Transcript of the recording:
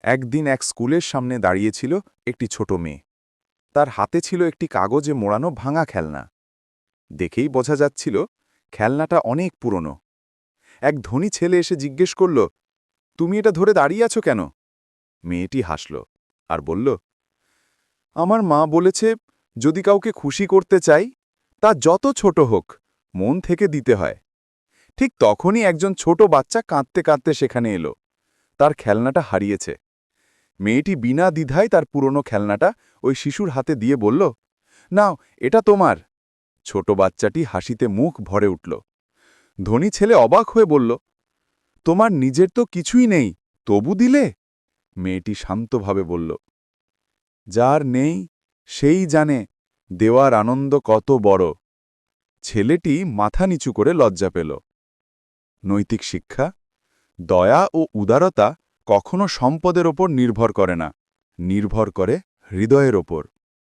একদিন এক স্কুলের সামনে দাঁড়িয়েছিল একটি ছোট মেয়ে। তার হাতে ছিল একটি কাগজে মোড়ানো ভাঙা খেলনা। দেখেই বোঝা যাচ্ছিল খেলনাটা অনেক পুরনো। এক ধনী ছেলে এসে জিজ্ঞেস করল, তুমি এটা ধরে দাঁড়িয়ে আছো কেন? মেয়েটি হাসল আর বলল, আমার মা বলেছে যদি কাউকে খুশি করতে চাই, তা যত ছোট হোক মন থেকে দিতে হয়। ঠিক তখনই একজন ছোট বাচ্চা কাঁদতে কাঁদতে সেখানে এলো। তার খেলনাটা হারিয়েছে। মেয়েটি বিনা দ্বিধায় তার পুরনো খেলনাটা ওই শিশুর হাতে দিয়ে বলল, নাও, এটা তোমার। ছোট বাচ্চাটি হাসিতে মুখ ভরে উঠল। ধনী ছেলে অবাক হয়ে বলল, তোমার নিজের তো কিছুই নেই, তবু দিলে? মেয়েটি শান্তভাবে বলল, যার নেই সেই জানে দেওয়ার আনন্দ কত বড়। ছেলেটি মাথা নিচু করে লজ্জা পেল। নৈতিক শিক্ষা: দয়া ও উদারতা কখনো সম্পদের ওপর নির্ভর করে না, নির্ভর করে হৃদয়ের ওপর।